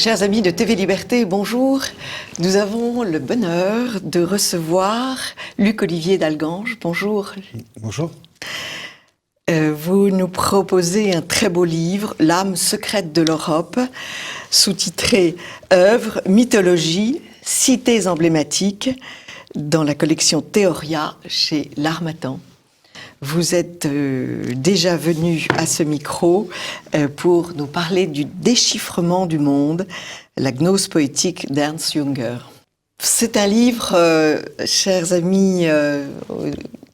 Chers amis de TV Liberté, bonjour. Nous avons le bonheur de recevoir Luc-Olivier Dalgange. Bonjour. Bonjour. Vous nous proposez un très beau livre, L'âme secrète de l'Europe, sous-titré Œuvres, mythologie, cités emblématiques, dans la collection Théoria chez L'Harmattan. Vous êtes déjà venu à ce micro pour nous parler du déchiffrement du monde, la gnose poétique d'Ernst Jünger. C'est un livre, chers amis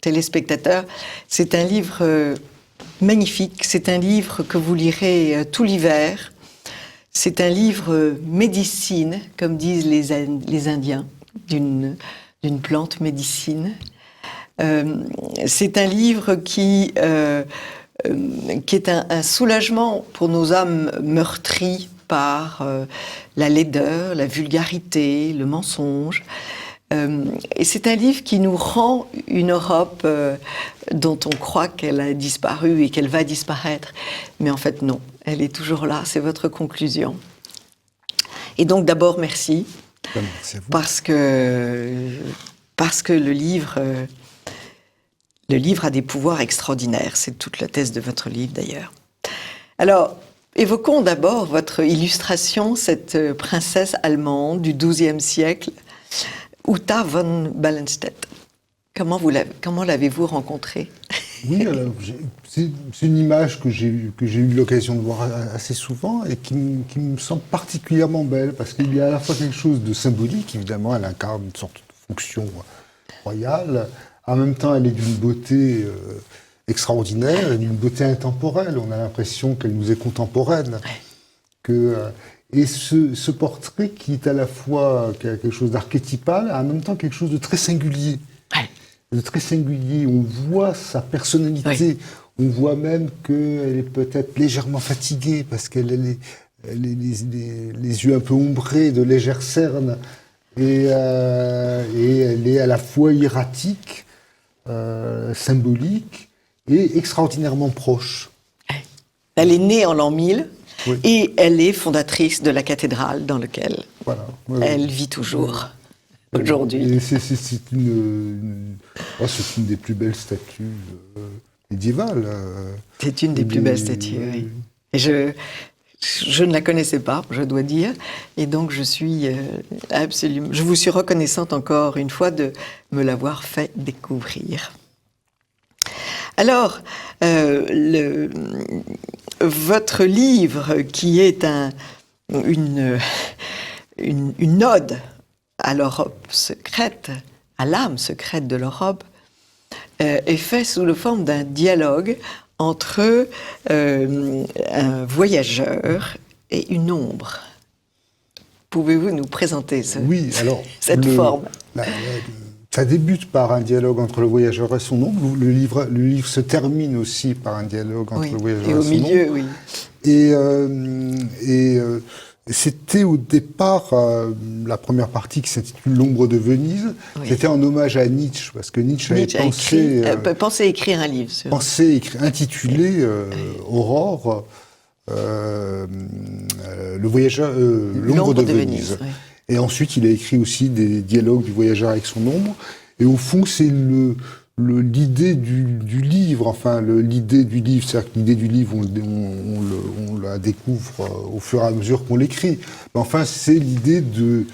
téléspectateurs, c'est un livre magnifique, c'est un livre que vous lirez tout l'hiver. C'est un livre médecine, comme disent les Indiens, d'une plante médecine. C'est un livre qui est un soulagement pour nos âmes meurtries par la laideur, la vulgarité, le mensonge. Et c'est un livre qui nous rend une Europe dont on croit qu'elle a disparu et qu'elle va disparaître. Mais en fait, non, elle est toujours là, c'est votre conclusion. Et donc d'abord, merci. Merci à vous. Parce que le livre a des pouvoirs extraordinaires. C'est toute la thèse de votre livre, d'ailleurs. Alors, évoquons d'abord votre illustration, cette princesse allemande du XIIe siècle, Uta von Ballenstedt. Comment l'avez-vous rencontrée? Oui, alors, c'est une image que j'ai eu l'occasion de voir assez souvent et qui me semble particulièrement belle, parce qu'il y a à la fois quelque chose de symbolique, évidemment, elle incarne une sorte de fonction royale. En même temps, elle est d'une beauté extraordinaire et d'une beauté intemporelle. On a l'impression qu'elle nous est contemporaine. Et ce portrait qui est à la fois quelque chose d'archétypal, en même temps quelque chose de très singulier. De très singulier. On voit sa personnalité. On voit même qu'elle est peut-être légèrement fatiguée parce qu'elle a les yeux un peu ombrés, de légères cernes. Et elle est à la fois erratique, symbolique et extraordinairement proche. Elle est née en l'an 1000 oui. Et elle est fondatrice de la cathédrale dans laquelle elle vit toujours aujourd'hui. Et c'est une des plus belles statues médiévales. C'est une des plus belles statues, oui. Et je ne la connaissais pas, je dois dire, et donc je vous suis reconnaissante encore une fois de me l'avoir fait découvrir. Alors, votre livre, qui est une ode à l'Europe secrète, à l'âme secrète de l'Europe, est fait sous la forme d'un dialogue entre un voyageur et une ombre. Pouvez-vous nous présenter cette forme? Ça débute par un dialogue entre le voyageur et son ombre. Le livre se termine aussi par un dialogue entre le voyageur et son ombre. Et au milieu, oui. Et c'était au départ la première partie qui s'intitule L'ombre de Venise. Oui. C'était en hommage à Nietzsche, parce que Nietzsche avait pensé écrire un livre. Intitulé Aurore, l'ombre de Venise. Oui. Et ensuite, il a écrit aussi des dialogues du voyageur avec son ombre. Et au fond, c'est l'idée du livre. Enfin, l'idée du livre, c'est-à-dire que l'idée du livre, on la découvre au fur et à mesure qu'on l'écrit. Mais enfin, c'est l'idée de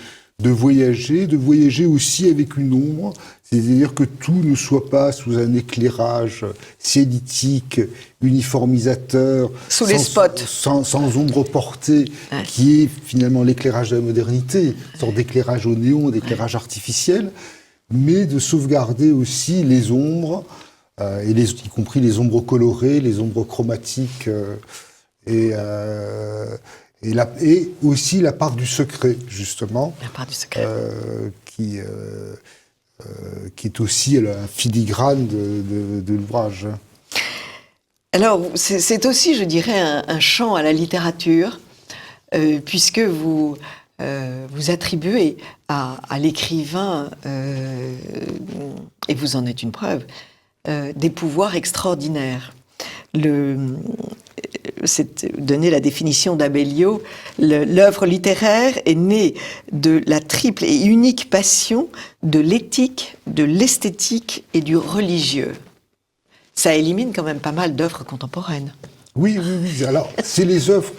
voyager aussi avec une ombre. C'est-à-dire que tout ne soit pas sous un éclairage cielitique, uniformisateur, sous les spots, sans ombre portée, qui est finalement l'éclairage de la modernité, une sorte d'éclairage au néon, d'éclairage artificiel, mais de sauvegarder aussi les ombres, y compris les ombres colorées, les ombres chromatiques, et aussi la part du secret, justement, la part du secret. Qui est aussi la filigrane de l'ouvrage. Alors, c'est aussi, je dirais, un chant à la littérature, puisque vous attribuez à l'écrivain, et vous en êtes une preuve, des pouvoirs extraordinaires. c'est donner la définition d'Abellio. L'œuvre littéraire est née de la triple et unique passion de l'éthique, de l'esthétique et du religieux. Ça élimine quand même pas mal d'œuvres contemporaines. Oui. Alors, c'est les œuvres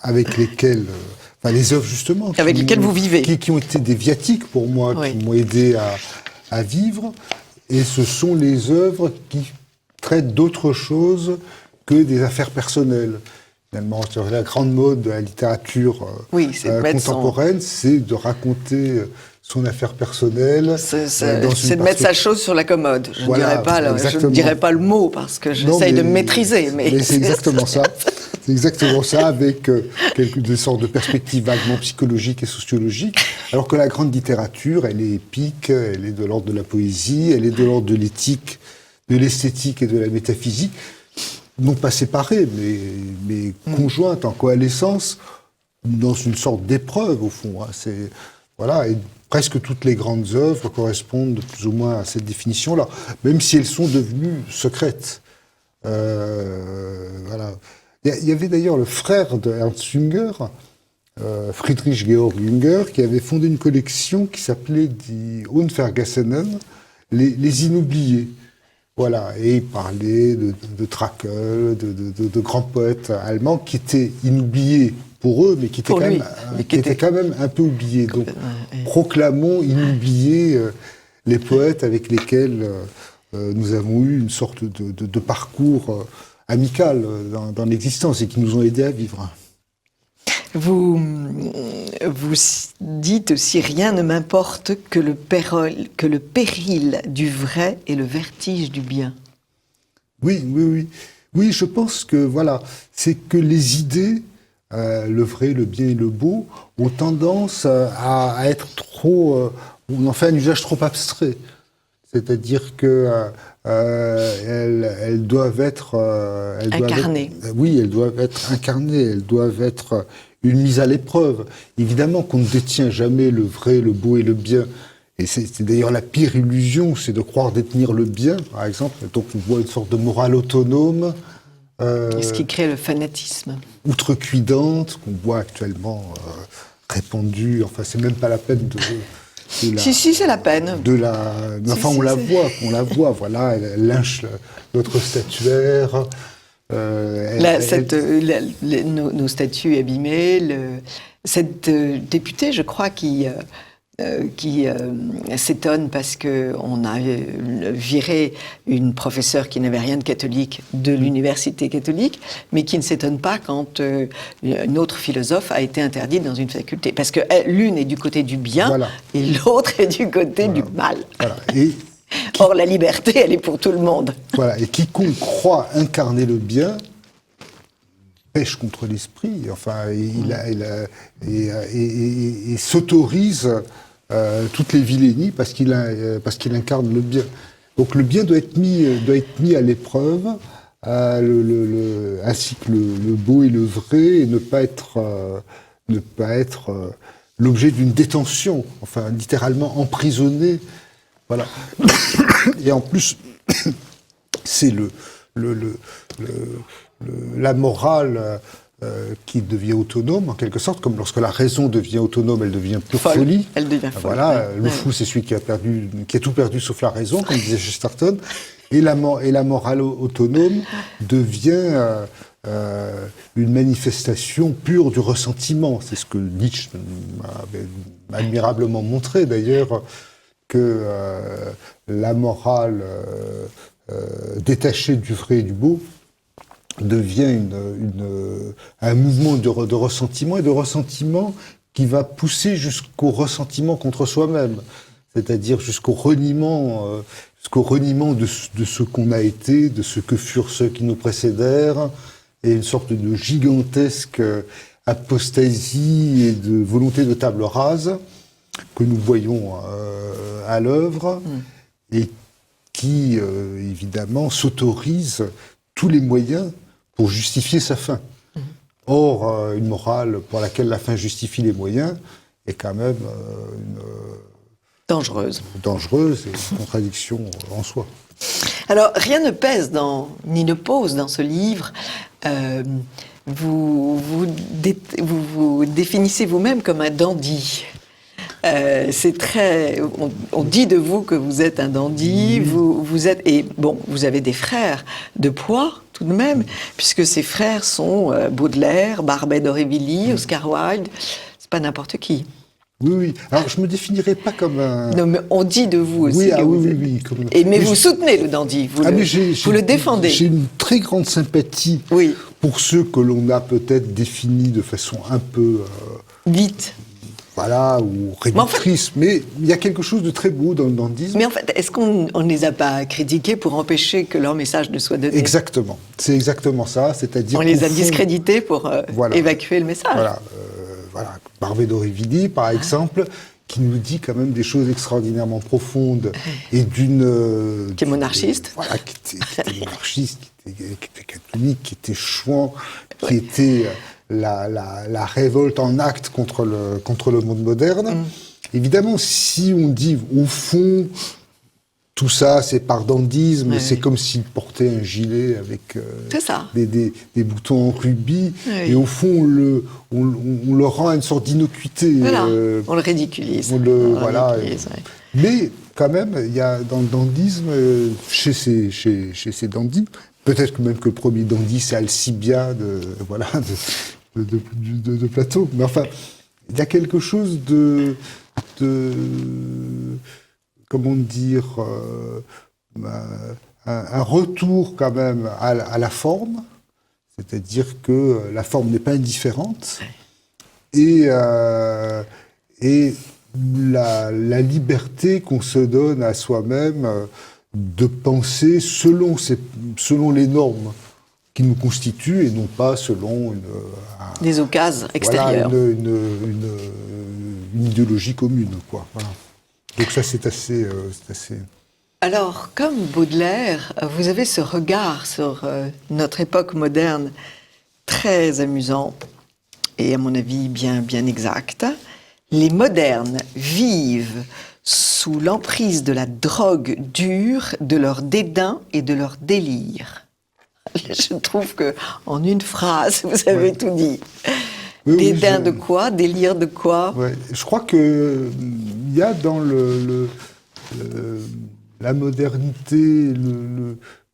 avec lesquelles... les œuvres, justement... Avec lesquelles vous vivez. Qui ont été des viatiques pour moi, qui m'ont aidé à vivre. Et ce sont les œuvres qui traitent d'autre chose que des affaires personnelles. Finalement, la grande mode de la littérature contemporaine, c'est de raconter son affaire personnelle. C'est de mettre sa chose sur la commode. Je ne dirais pas le mot parce que j'essaye de me maîtriser. Mais c'est exactement ça. C'est exactement ça, avec des sortes de perspectives vaguement psychologiques et sociologiques. Alors que la grande littérature, elle est épique, elle est de l'ordre de la poésie, elle est de l'ordre de l'éthique, de l'esthétique et de la métaphysique. Non pas séparées, mais conjointes, en coalescence, dans une sorte d'épreuve, au fond. Et presque toutes les grandes œuvres correspondent plus ou moins à cette définition-là, même si elles sont devenues secrètes. Il y avait d'ailleurs le frère de Ernst Jünger, Friedrich Georg Jünger, qui avait fondé une collection qui s'appelait Die Unvergessenen, les inoubliés. Voilà, et il parlait de Trakl, de grands poètes allemands qui étaient inoubliés pour eux, mais qui étaient quand même un peu oubliés. Donc, proclamons inoubliés les poètes avec lesquels nous avons eu une sorte de parcours amical dans l'existence et qui nous ont aidés à vivre. Vous dites aussi « Rien ne m'importe que le péril du vrai et le vertige du bien ». Oui, je pense que c'est que les idées, le vrai, le bien et le beau, ont tendance à être trop... on en fait un usage trop abstrait. C'est-à-dire que elles doivent être... incarnées. Elles doivent être incarnées, elles doivent être une mise à l'épreuve. Évidemment qu'on ne détient jamais le vrai, le beau et le bien. Et c'est d'ailleurs la pire illusion, c'est de croire détenir le bien, par exemple. Donc on voit une sorte de morale autonome. Ce qui crée le fanatisme. Outrecuidante, qu'on voit actuellement répandue. Enfin, c'est même pas la peine de... Si, c'est la peine. On la voit, voilà, elle lynche notre statuaire. Nos statues abîmées. Cette députée, je crois, qui s'étonne parce qu'on a viré une professeure qui n'avait rien de catholique de l'université catholique, mais qui ne s'étonne pas quand une autre philosophe a été interdite dans une faculté. Parce que l'une est du côté du bien et l'autre est du côté du mal. Voilà. Or, la liberté, elle est pour tout le monde. Voilà. Et quiconque croit incarner le bien pêche contre l'esprit. Enfin, il s'autorise toutes les vilainies parce qu'il incarne le bien. Donc le bien doit être mis à l'épreuve, ainsi que le beau et le vrai, et ne pas être l'objet d'une détention, enfin littéralement emprisonné. Voilà. Et en plus, c'est la morale qui devient autonome, en quelque sorte, comme lorsque la raison devient autonome, elle devient pure folie. Elle devient folle. Voilà, le fou, c'est celui qui a tout perdu sauf la raison, comme disait Chesterton. Et la morale autonome devient une manifestation pure du ressentiment. C'est ce que Nietzsche avait admirablement montré, d'ailleurs, que la morale détachée du vrai et du beau devient un mouvement de ressentiment, et de ressentiment qui va pousser jusqu'au ressentiment contre soi-même, c'est-à-dire jusqu'au reniement de ce qu'on a été, de ce que furent ceux qui nous précédèrent, et une sorte de gigantesque apostasie et de volonté de table rase que nous voyons à l'œuvre, et qui, évidemment, s'autorise tous les moyens pour justifier sa fin. Or, une morale pour laquelle la fin justifie les moyens est quand même dangereuse et une contradiction en soi. Alors, rien ne pèse ni ne pose dans ce livre vous définissez vous-même comme un dandy. C'est très. On dit de vous que vous êtes un dandy. Vous êtes et bon, vous avez des frères de poids tout de même, puisque ces frères sont Baudelaire, Barbey d'Aurevilly, Oscar Wilde. C'est pas n'importe qui. Oui. Alors, je me définirais pas comme un... Non, mais on dit de vous aussi que vous êtes... Oui. Mais vous soutenez le dandy, vous le défendez. J'ai une très grande sympathie pour ceux que l'on a peut-être définis de façon un peu... Vite. Voilà, ou réductrice. Mais il y a quelque chose de très beau dans le dandysme. Mais en fait, est-ce qu'on ne les a pas critiqués pour empêcher que leur message ne soit donné ? Exactement. C'est exactement ça. C'est-à-dire on les a discrédités pour évacuer le message. Voilà, Barbey d'Aurevilly, par exemple, qui nous dit quand même des choses extraordinairement profondes et d'une... qui est monarchiste. Voilà, qui était monarchiste, qui était catholique, qui était chouan, qui était la révolte en acte contre le monde moderne. Évidemment, si on dit, au fond... Tout ça, c'est par dandysme, c'est comme s'il portait un gilet avec des boutons en rubis, et au fond, on le rend à une sorte d'innocuité. Voilà. On le ridiculise. Mais quand même, il y a dans le dandysme, chez ces dandys, peut-être que même que le premier dandy, c'est Alcibiade, de Platon, mais enfin, il y a quelque chose de comment dire, un retour quand même à la forme, c'est-à-dire que la forme n'est pas indifférente, et la liberté qu'on se donne à soi-même de penser selon les normes qui nous constituent et non pas selon des occasions extérieures. Une idéologie commune, quoi. Voilà. Donc ça, c'est assez... Alors, comme Baudelaire, vous avez ce regard sur notre époque moderne très amusant et, à mon avis, bien exact. Les modernes vivent sous l'emprise de la drogue dure, de leur dédain et de leur délire. Je trouve que en une phrase, vous avez tout dit. Dédain de quoi ? Délire de quoi ? Je crois que il y a dans la modernité,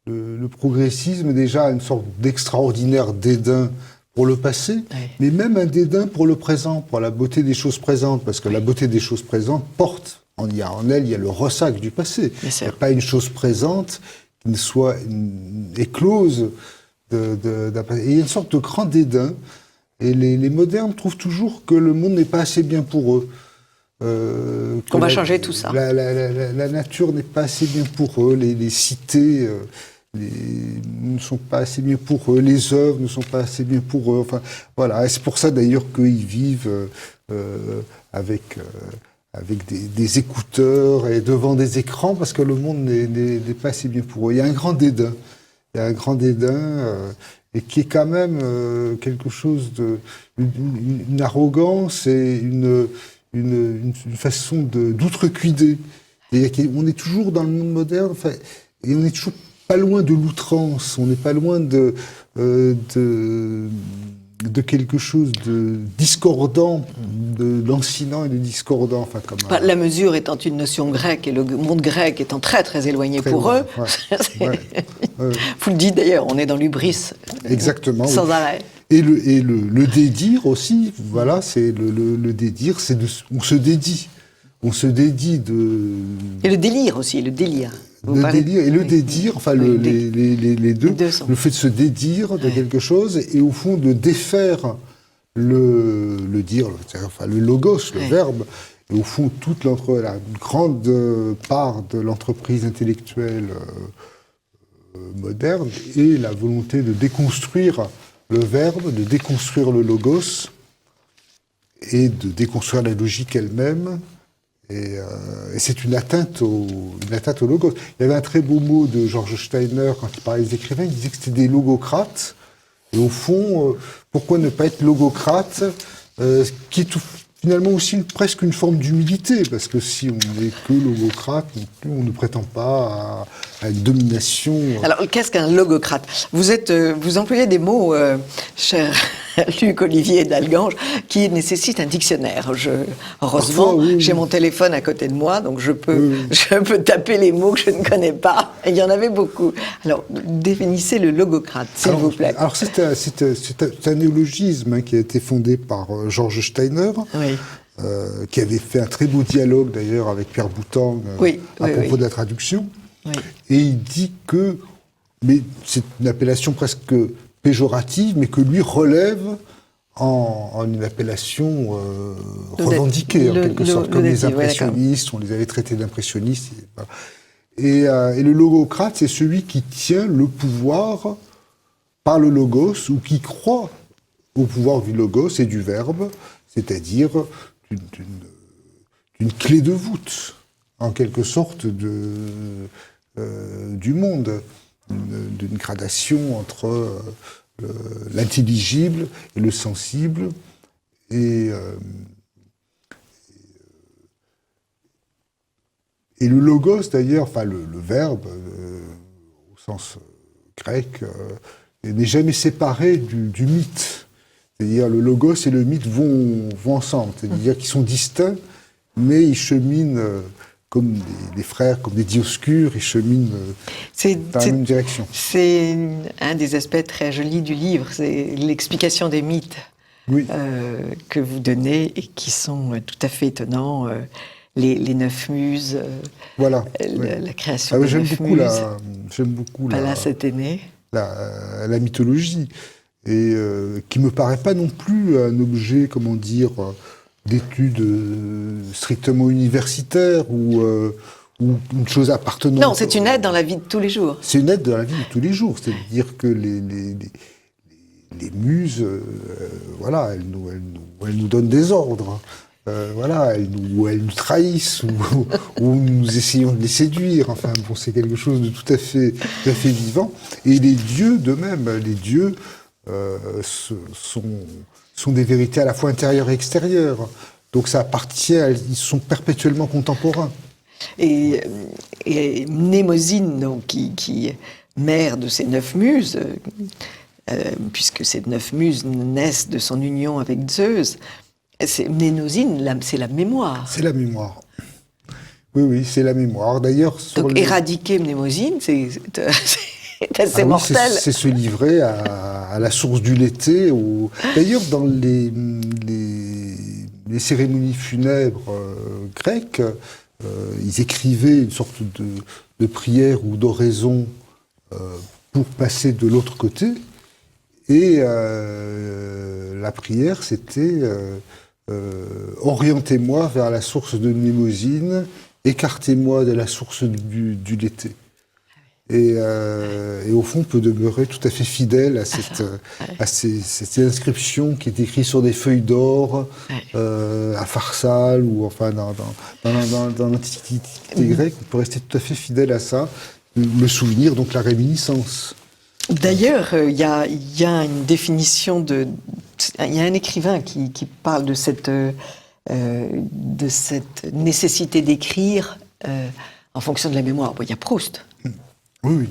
le progressisme, déjà une sorte d'extraordinaire dédain pour le passé, mais même un dédain pour le présent, pour la beauté des choses présentes, parce que la beauté des choses présentes porte, en elle, il y a le ressac du passé. Il n'y a pas une chose présente qui ne soit éclose et il y a une sorte de grand dédain. Et les modernes trouvent toujours que le monde n'est pas assez bien pour eux. Qu'on va changer tout ça. La nature n'est pas assez bien pour eux, les cités ne sont pas assez bien pour eux, les œuvres ne sont pas assez bien pour eux. Enfin, voilà. Et c'est pour ça d'ailleurs qu'ils vivent avec des écouteurs et devant des écrans, parce que le monde n'est pas assez bien pour eux. Il y a un grand dédain. Et qui est quand même quelque chose une arrogance et une façon d'outrecuider. On est toujours dans le monde moderne, et on n'est toujours pas loin de l'outrance, on n'est pas loin de quelque chose de discordant, de lancinant et de discordant. Enfin, la mesure étant une notion grecque et le monde grec étant très très éloigné pour eux. Vous le dites d'ailleurs, on est dans l'hubris. Exactement. Sans arrêt. Et le dédire aussi, voilà, c'est le dédire, on se dédie. On se dédie de... Et le délire aussi, le délire. Le délire et le dédire, enfin les deux, le fait de se dédire de quelque chose et au fond de défaire le dire, enfin le logos, le verbe, et au fond toute la grande part de l'entreprise intellectuelle moderne est la volonté de déconstruire le verbe, de déconstruire le logos et de déconstruire la logique elle-même. Et c'est une atteinte au logos. Il y avait un très beau mot de George Steiner quand il parlait des écrivains, il disait que c'était des logocrates. Et au fond, pourquoi ne pas être logocrate, qui finalement aussi presque une forme d'humilité, parce que si on n'est que logocrate, on ne prétend pas à une domination. Alors, qu'est-ce qu'un logocrate? Vous employez des mots, cher Luc Olivier d'Algange, qui nécessitent un dictionnaire. Heureusement, Parfois, oui. j'ai mon téléphone à côté de moi, donc je peux taper les mots que je ne connais pas. Et il y en avait beaucoup. Alors, définissez le logocrate, s'il vous plaît. Alors, c'est un néologisme, hein, qui a été fondé par Georges Steiner, Oui. qui avait fait un très beau dialogue d'ailleurs avec Pierre Boutang à propos de la traduction. Oui. Et il dit que, mais c'est une appellation presque péjorative, mais que lui relève en une appellation revendiquée, en quelque sorte, comme les impressionnistes, on les avait traités d'impressionnistes. Et le logocrate, c'est celui qui tient le pouvoir par le logos, ou qui croit au pouvoir du logos et du verbe, c'est-à-dire d'une clé de voûte, en quelque sorte, du monde, d'une gradation entre l'intelligible et le sensible, et le logos, d'ailleurs, enfin le verbe, au sens grec, n'est jamais séparé du mythe. C'est-à-dire le logos et le mythe vont ensemble, c'est-à-dire qu'ils sont distincts, mais ils cheminent comme des frères, comme des dioscures, ils cheminent dans la même direction. C'est un des aspects très jolis du livre, c'est l'explication des mythes que vous donnez et qui sont tout à fait étonnants. Les 9 muses, voilà, la création des 9 muses. J'aime beaucoup Pallas Athénée. La mythologie, et qui me paraît pas non plus un objet, comment dire, d'études strictement universitaires ou une chose appartenant. Non, c'est une aide dans la vie de tous les jours. C'est une aide dans la vie de tous les jours, c'est-à-dire que les muses, voilà, elles nous donnent des ordres. Voilà, elles nous trahissent ou nous essayons de les séduire. Enfin, bon, c'est quelque chose de tout à fait vivant. Et les dieux d'eux-mêmes, les dieux sont des vérités à la fois intérieures et extérieures. Donc ça appartient, ils sont perpétuellement contemporains. Et Mnémosyne, donc, qui est mère de ces 9 muses, puisque ces 9 muses naissent de son union avec Zeus, Mnémosyne, c'est la mémoire. C'est la mémoire. Oui, c'est la mémoire. D'ailleurs, donc éradiquer Mnémosyne, c'est assez mortel. C'est se livrer à la source du lété. D'ailleurs, dans les cérémonies funèbres grecques, ils écrivaient une sorte de prière ou d'oraison pour passer de l'autre côté. Et la prière, c'était orientez-moi vers la source de Mnémosyne, écartez-moi de la source du lété. Et au fond, on peut demeurer tout à fait fidèle à cette inscription qui est écrite sur des feuilles d'or, à Pharsale, ou enfin dans l'Antiquité grecque. On peut rester tout à fait fidèle à ça. Le souvenir, donc la réminiscence. D'ailleurs, il y a une définition il y a un écrivain qui parle de cette nécessité d'écrire en fonction de la mémoire. Bon, il y a Proust. Oui.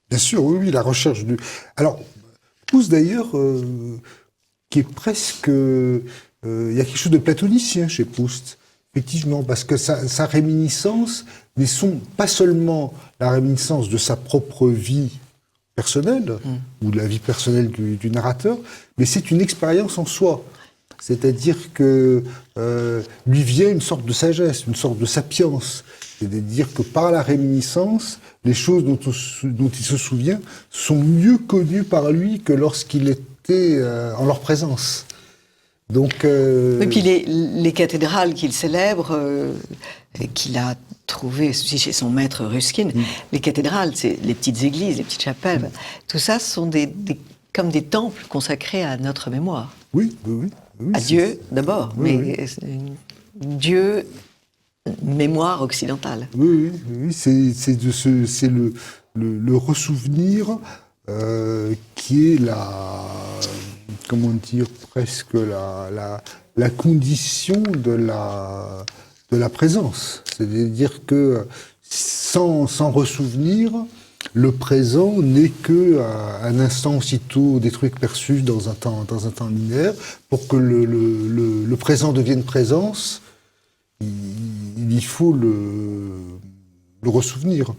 Bien sûr, oui, la recherche du... Alors, Proust, d'ailleurs, qui est presque... il y a quelque chose de platonicien chez Proust, effectivement, parce que sa réminiscence n'est pas seulement la réminiscence de sa propre vie personnelle, ou de la vie personnelle du narrateur, mais c'est une expérience en soi. C'est-à-dire que lui vient une sorte de sagesse, une sorte de sapience. C'est-à-dire que par la réminiscence, les choses dont il se souvient sont mieux connues par lui que lorsqu'il était en leur présence. Donc, et puis les cathédrales qu'il célèbre, qu'il a trouvées aussi chez son maître Ruskin, les cathédrales, c'est les petites églises, les petites chapelles, tout ça sont comme des temples consacrés à notre mémoire. Oui, à Dieu d'abord, mais Dieu, mémoire occidentale. Oui, c'est le ressouvenir qui est comment dire, presque la condition de la présence. C'est-à-dire que sans ressouvenir, le présent n'est que un instant aussitôt des trucs perçus dans un temps linéaire. Pour que le présent devienne présence, il faut le ressouvenir.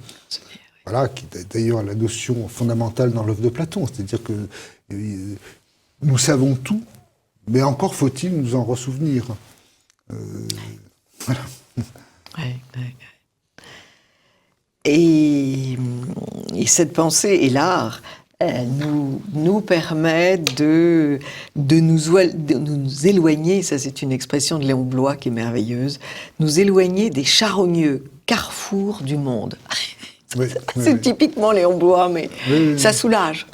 Voilà, qui est d'ailleurs la notion fondamentale dans l'œuvre de Platon. C'est-à-dire que nous savons tout, mais encore faut-il nous en ressouvenir. Voilà. Ouais. Et cette pensée et l'art nous permet de nous éloigner, ça c'est une expression de Léon Bloy qui est merveilleuse, nous éloigner des charogneux carrefours du monde. Oui, C'est typiquement Léon Bloy, mais ça soulage.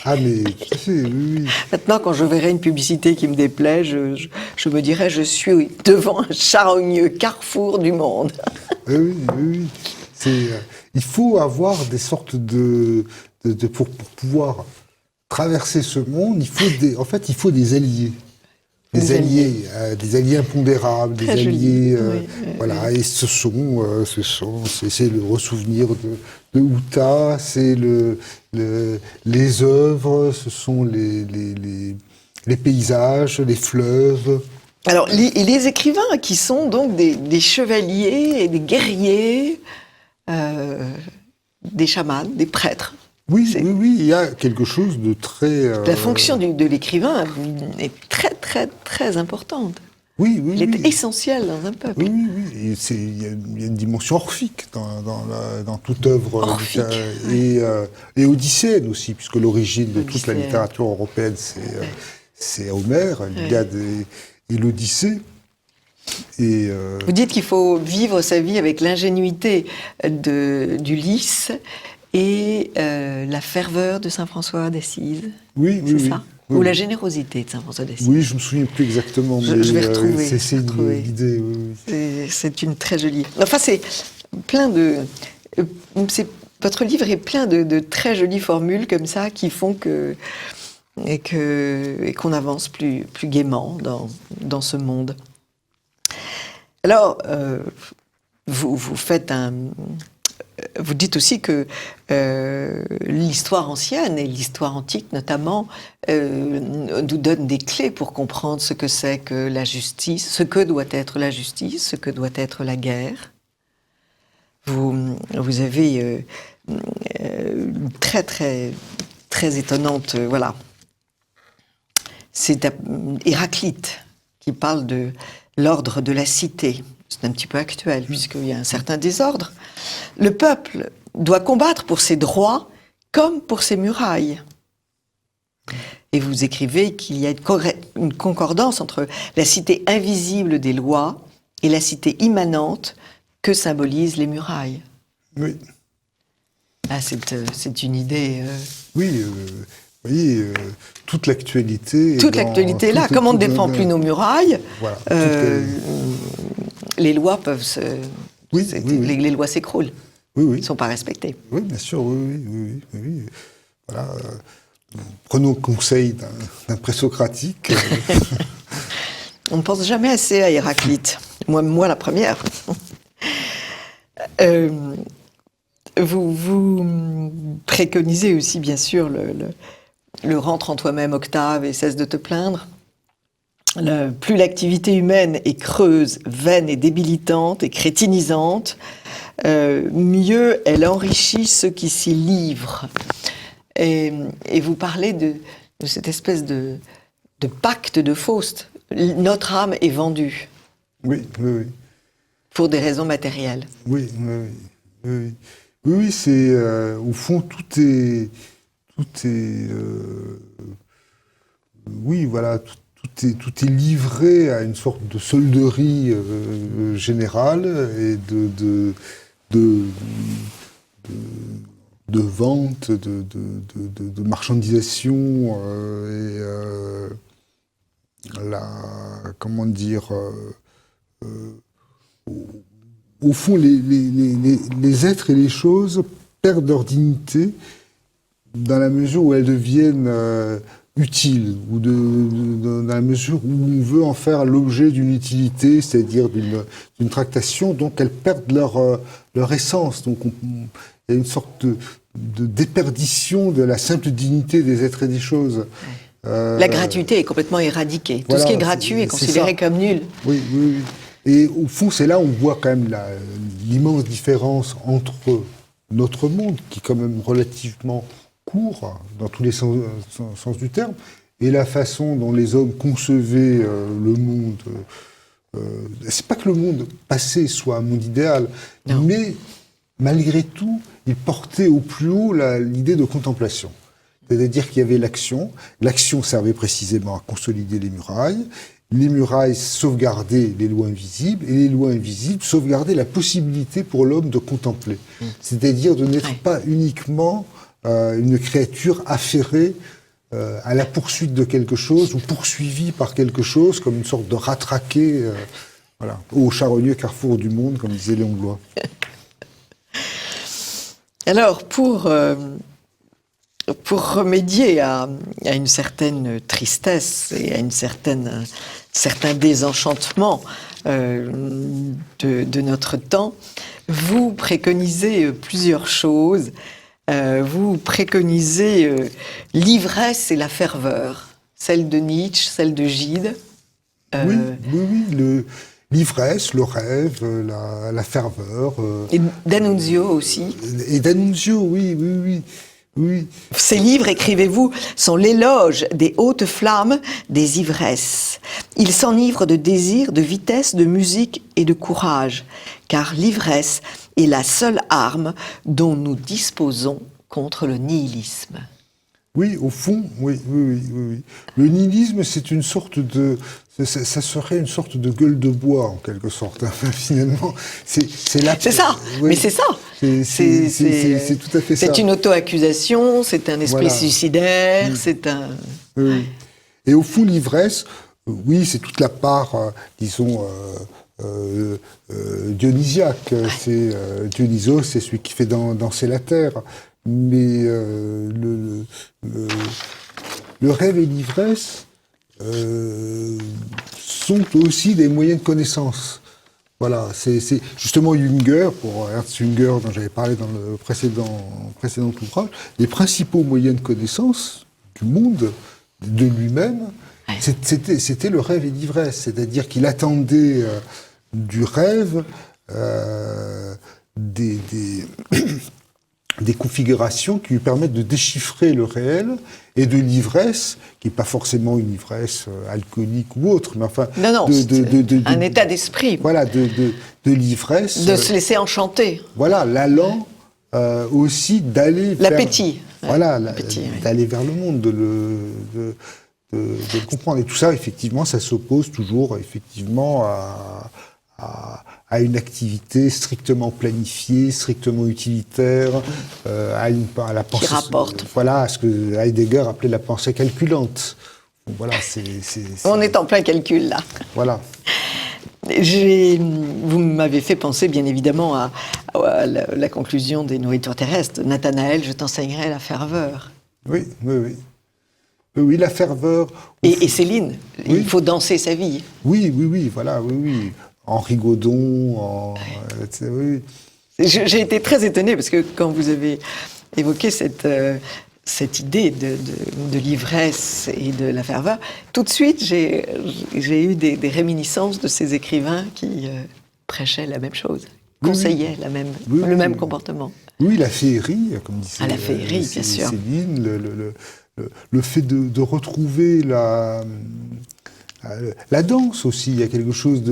Ah mais tout à fait, oui. Maintenant, quand je verrai une publicité qui me déplaît, je me dirai, je suis devant un charogneux carrefour du monde. Oui. Il faut avoir des sortes pour pouvoir traverser ce monde, il faut des alliés. Des alliés impondérables, des Très alliés, joli. voilà. Et c'est le ressouvenir de Uta, c'est les œuvres, ce sont les paysages, les fleuves. Alors, les écrivains qui sont donc des chevaliers et des guerriers, des chamans, des prêtres. Oui, il y a quelque chose de très... La fonction de l'écrivain est très, très, très importante. Oui. Il est essentiel dans un peuple. Oui. Il y a une dimension orphique dans toute œuvre. Orphique. Et odysséenne aussi, puisque l'origine de toute la littérature européenne, c'est Homère, l'Iliade et l'Odyssée. Vous dites qu'il faut vivre sa vie avec l'ingénuité d'Ulysse et la ferveur de saint François d'Assise. Oui, ça. Ou la générosité de saint François d'Assise. Oui, je me souviens plus exactement. Je vais retrouver. C'est une idée. Oui. C'est une très jolie. Enfin, c'est plein de. Votre livre est plein de très jolies formules comme ça qui font qu'on avance plus gaiement dans ce monde. Alors, vous faites vous dites aussi que l'histoire ancienne et l'histoire antique notamment nous donnent des clés pour comprendre ce que c'est que la justice, ce que doit être la justice, ce que doit être la guerre. Vous avez une très très très étonnante, voilà. C'est Héraclite qui parle de l'ordre de la cité. C'est un petit peu actuel, puisqu'il y a un certain désordre. Le peuple doit combattre pour ses droits comme pour ses murailles. Et vous écrivez qu'il y a une concordance entre la cité invisible des lois et la cité immanente que symbolisent les murailles. Oui. Ah, c'est une idée... Oui, vous voyez, toute l'actualité... Toute l'actualité est là. Comme on ne défend plus nos murailles, voilà, les lois peuvent oui. Les lois s'écroulent. Oui. Ils ne sont pas respectés. Oui, bien sûr, oui. Voilà. Prenons conseil d'un présocratique. On ne pense jamais assez à Héraclite. Moi la première. Vous préconisez aussi, bien sûr, le rentre en toi-même, Octave, et cesse de te plaindre. Plus l'activité humaine est creuse, vaine et débilitante et crétinisante, mieux elle enrichit ceux qui s'y livrent. Et vous parlez de cette espèce de pacte de Faust. Notre âme est vendue. Oui. Pour des raisons matérielles. Oui, c'est au fond tout est oui, voilà, tout est livré à une sorte de solderie générale et de vente, de marchandisation comment dire, au fond, les êtres et les choses perdent leur dignité dans la mesure où elles deviennent utile, ou dans la mesure où on veut en faire l'objet d'une utilité, c'est-à-dire d'une tractation, donc elles perdent leur essence. Donc il y a une sorte de déperdition de la simple dignité des êtres et des choses. La gratuité est complètement éradiquée. Voilà, tout ce qui est gratuit est considéré comme nul. Oui, oui, oui. Et au fond, c'est là où on voit quand même l'immense différence entre notre monde, qui est quand même relativement court, dans tous les sens du terme, et la façon dont les hommes concevaient le monde. C'est pas que le monde passé soit un monde idéal, non. Mais malgré tout, il portait au plus haut l'idée de contemplation. C'est-à-dire qu'il y avait l'action. L'action servait précisément à consolider les murailles sauvegardaient les lois invisibles, et les lois invisibles sauvegardaient la possibilité pour l'homme de contempler. C'est-à-dire de n'être pas uniquement une créature affairée à la poursuite de quelque chose, ou poursuivie par quelque chose, comme une sorte de ratraqué voilà, au charonieux carrefour du monde, comme disait Léon Blois. Alors, pour remédier à une certaine tristesse et à un certain désenchantement de notre temps, vous préconisez plusieurs choses. Vous préconisez l'ivresse et la ferveur, celle de Nietzsche, celle de Gide. Oui, l'ivresse, le rêve, la ferveur. Et d'Annunzio aussi. Et d'Annunzio, oui. Ces livres, écrivez-vous, sont l'éloge des hautes flammes des ivresses. Ils s'enivrent de désir, de vitesse, de musique et de courage, car l'ivresse est la seule arme dont nous disposons contre le nihilisme. Oui, au fond, oui. Le nihilisme, c'est une sorte de... Ça serait une sorte de gueule de bois, en quelque sorte, finalement. C'est ça, oui. Mais c'est ça. C'est tout à fait ça. C'est une auto-accusation, c'est un esprit suicidaire, c'est un... Oui. Et au fond, l'ivresse, oui, c'est toute la part, disons... dionysiaque, c'est Dionysos, c'est celui qui fait danser la terre. Mais le rêve et l'ivresse sont aussi des moyens de connaissance. Voilà, c'est justement Jünger, pour Ernst Jünger, dont j'avais parlé dans le précédent ouvrage, les principaux moyens de connaissance du monde, de lui-même, c'était le rêve et l'ivresse. C'est-à-dire qu'il attendait du rêve des configurations qui lui permettent de déchiffrer le réel, et de l'ivresse, qui n'est pas forcément une ivresse alcoolique ou autre, mais enfin... Non, un état d'esprit. Voilà, de l'ivresse... De se laisser enchanter. Voilà, l'allant aussi d'aller vers... L'appétit. Voilà, d'aller vers le monde, de le comprendre. Et tout ça, effectivement, ça s'oppose toujours, effectivement, à une activité strictement planifiée, strictement utilitaire, à la pensée... Qui rapporte. Voilà, à ce que Heidegger appelait la pensée calculante. Donc, voilà, On est en plein calcul, là. Voilà. Vous m'avez fait penser, bien évidemment, à la conclusion des Nourritures terrestres. Nathanaël, je t'enseignerai la ferveur. Oui, la ferveur... Et Céline, il faut danser sa vie. Oui, voilà. Henri Gaudon, oui. J'ai été très étonnée, parce que quand vous avez évoqué cette idée de l'ivresse et de la ferveur, tout de suite, j'ai eu des réminiscences de ces écrivains qui prêchaient la même chose, conseillaient le même comportement. Oui, la féerie, comme disait la féerie, bien sûr. Céline, le fait de retrouver la danse aussi, il y a quelque chose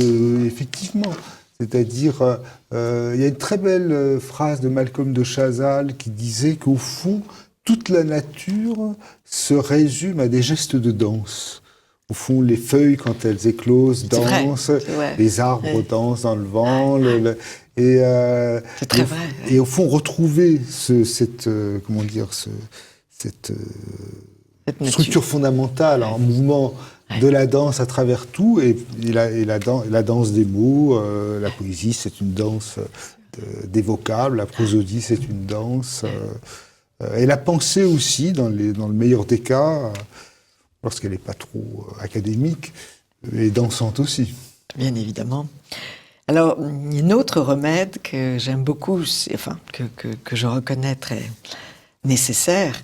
effectivement, c'est-à-dire, il y a une très belle phrase de Malcolm de Chazal qui disait qu'au fond, toute la nature se résume à des gestes de danse. Au fond, les feuilles, quand elles éclosent, dansent, les arbres dansent dans le vent, c'est très vrai. Et au fond, retrouver cette structure fondamentale en mouvement de la danse à travers tout, et la danse des mots, la poésie c'est une danse des vocables, la prosodie c'est une danse, et la pensée aussi, dans le meilleur des cas, lorsqu'elle n'est pas trop académique, et dansante aussi. Bien évidemment. Alors, un autre remède que j'aime beaucoup, que je reconnais très nécessaire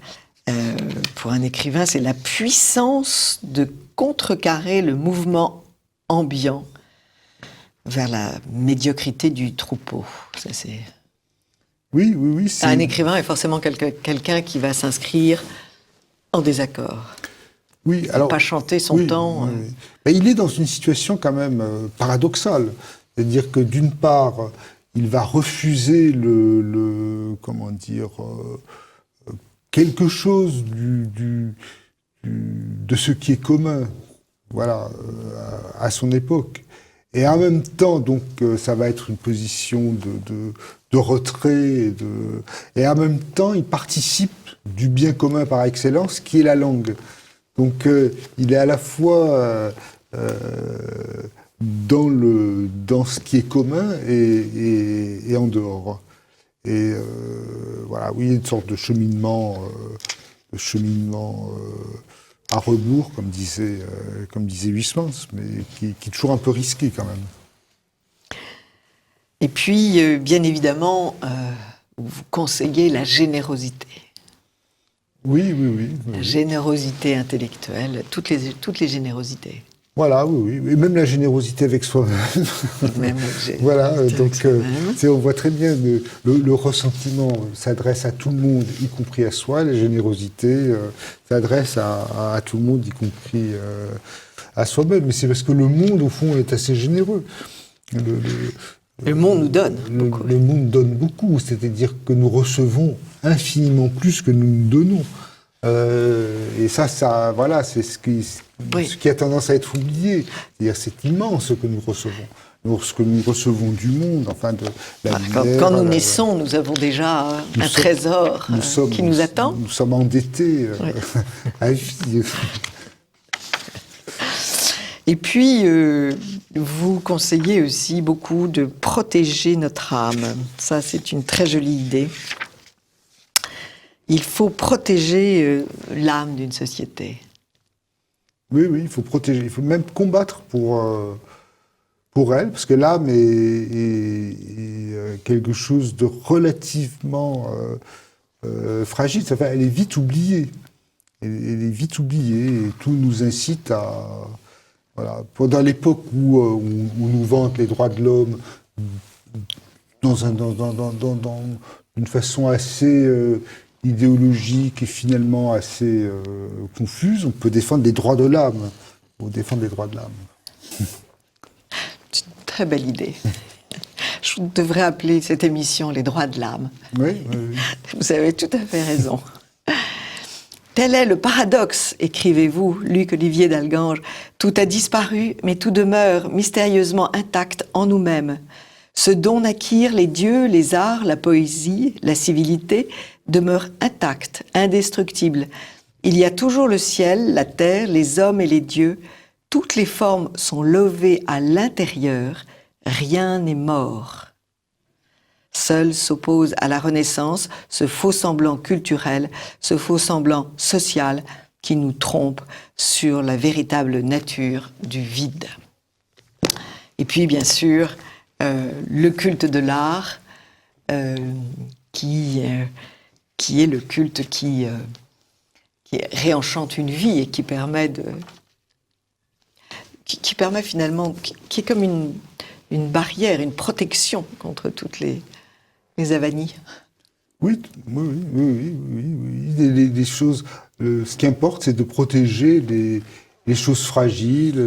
pour un écrivain, c'est la puissance de contrecarrer le mouvement ambiant vers la médiocrité du troupeau. Ça, c'est... Oui. Un écrivain est forcément quelqu'un qui va s'inscrire en désaccord. Oui, alors, pas chanter son temps. Oui. Mais il est dans une situation quand même paradoxale. C'est-à-dire que d'une part, il va refuser quelque chose de ce qui est commun, voilà, à son époque. Et en même temps, donc, ça va être une position de retrait, et en même temps, il participe du bien commun par excellence, qui est la langue. Donc, il est à la fois dans ce qui est commun et en dehors. Et voilà, oui, une sorte de cheminement à rebours, comme disait Huysmans, mais qui est toujours un peu risqué quand même. Et puis, bien évidemment, vous conseillez la générosité. Oui. La générosité intellectuelle, toutes les générosités. Voilà, oui. Et même la générosité avec soi-même. Voilà, donc on voit très bien le ressentiment s'adresse à tout le monde, y compris à soi. La générosité s'adresse à tout le monde, y compris à soi-même. Mais c'est parce que le monde, au fond, est assez généreux. Le monde nous donne beaucoup. Le monde donne beaucoup, c'est-à-dire que nous recevons infiniment plus que nous nous donnons. Et ça, voilà, c'est ce qui a tendance à être oublié. C'est-à-dire, c'est immense ce que nous recevons. Ce que nous recevons du monde, enfin de la lumière. Quand nous naissons, nous avons déjà un trésor qui nous attend. Nous sommes endettés à vie. Et puis, vous conseillez aussi beaucoup de protéger notre âme. Ça, c'est une très jolie idée. Il faut protéger l'âme d'une société. Oui, il faut protéger. Il faut même combattre pour elle, parce que l'âme est quelque chose de relativement fragile. Enfin, elle est vite oubliée. Elle est vite oubliée, et tout nous incite à... Voilà. Pendant l'époque où nous vantent les droits de l'homme d'une façon assez idéologique et finalement assez confuse, on peut défendre les droits de l'âme. On peut défendre les droits de l'âme. C'est une très belle idée. Je devrais appeler cette émission « Les droits de l'âme ». Oui. Vous avez tout à fait raison. Tel est le paradoxe, écrivez-vous, Luc Olivier d'Algange. Tout a disparu, mais tout demeure mystérieusement intact en nous-mêmes. Ce dont naquirent les dieux, les arts, la poésie, la civilité, demeure intact, indestructible. Il y a toujours le ciel, la terre, les hommes et les dieux. Toutes les formes sont levées à l'intérieur. Rien n'est mort. Seul s'oppose à la Renaissance ce faux-semblant culturel, ce faux-semblant social qui nous trompe sur la véritable nature du vide. Et puis, bien sûr, le culte de l'art, qui est le culte qui réenchante une vie et qui permet finalement, qui est comme une barrière, une protection contre toutes les avanies. Oui. Les choses. Ce qui importe, c'est de protéger les choses fragiles,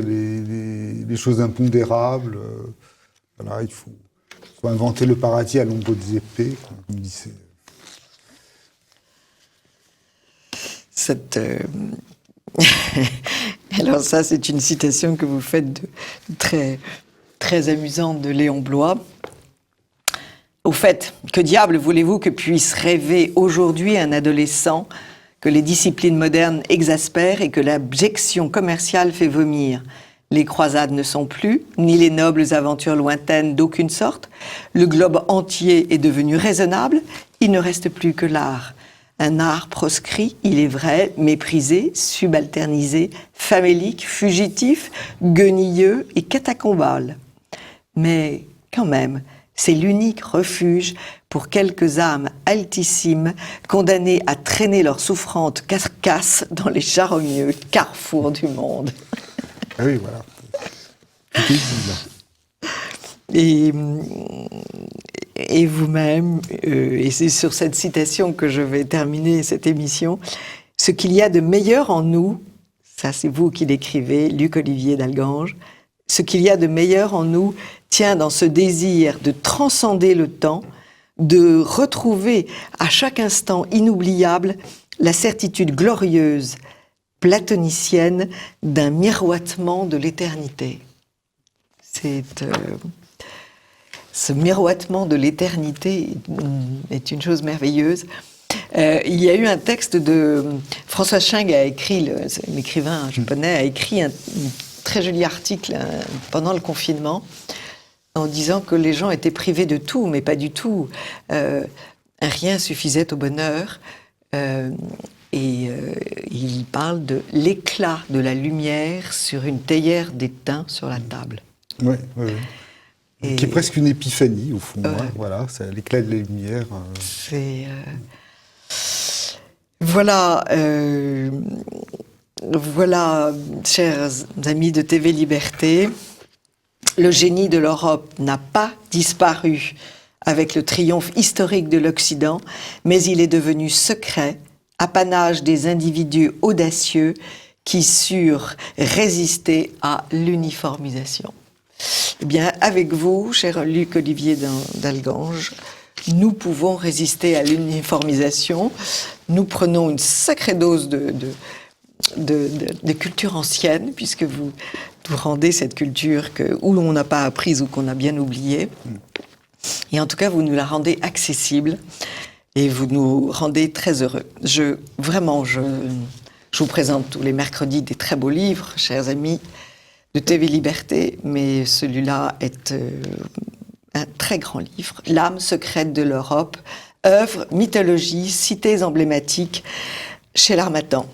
les choses impondérables. Voilà, il faut inventer le paradis à l'ombre des épées, comme disait. Alors ça, c'est une citation que vous faites très, très amusante de Léon Bloy. Au fait, que diable voulez-vous que puisse rêver aujourd'hui un adolescent que les disciplines modernes exaspèrent et que l'abjection commerciale fait vomir? Les croisades ne sont plus, ni les nobles aventures lointaines d'aucune sorte. Le globe entier est devenu raisonnable, il ne reste plus que l'art. Un art proscrit, il est vrai, méprisé, subalternisé, famélique, fugitif, guenilleux et catacombal. Mais quand même, c'est l'unique refuge pour quelques âmes altissimes condamnées à traîner leur souffrante carcasse dans les charogneux carrefours du monde. Ah oui, voilà. Tout est dit, là. Et vous-même, et c'est sur cette citation que je vais terminer cette émission, ce qu'il y a de meilleur en nous, ça c'est vous qui l'écrivez, Luc Olivier d'Algange, ce qu'il y a de meilleur en nous tient dans ce désir de transcender le temps, de retrouver à chaque instant inoubliable la certitude glorieuse, platonicienne, d'un miroitement de l'éternité. Ce miroitement de l'éternité est une chose merveilleuse. Il y a eu un texte de François Scheng, l'écrivain japonais, a écrit un très joli article pendant le confinement en disant que les gens étaient privés de tout, mais pas du tout. Rien suffisait au bonheur. Il parle de l'éclat de la lumière sur une théière d'étain sur la table. Oui, oui, oui. Qui est presque une épiphanie, au fond. Hein, voilà, c'est l'éclat de la lumière. Voilà, chers amis de TV Liberté, le génie de l'Europe n'a pas disparu avec le triomphe historique de l'Occident, mais il est devenu secret, apanage des individus audacieux qui surent résister à l'uniformisation. Eh bien, avec vous, cher Luc Olivier d'Algange, nous pouvons résister à l'uniformisation. Nous prenons une sacrée dose de culture ancienne, puisque vous nous rendez cette culture où on n'a pas apprise ou qu'on a bien oubliée. Et en tout cas, vous nous la rendez accessible et vous nous rendez très heureux. Je vous présente tous les mercredis des très beaux livres, chers amis de TV Liberté, mais celui-là est un très grand livre, L'âme secrète de l'Europe, œuvre, mythologie, cités emblématiques, chez l'Harmattan.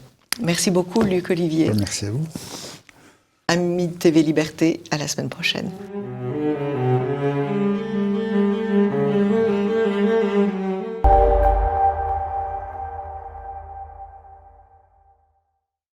Merci beaucoup, Luc Olivier. Merci à vous. Amis de TV Liberté, à la semaine prochaine.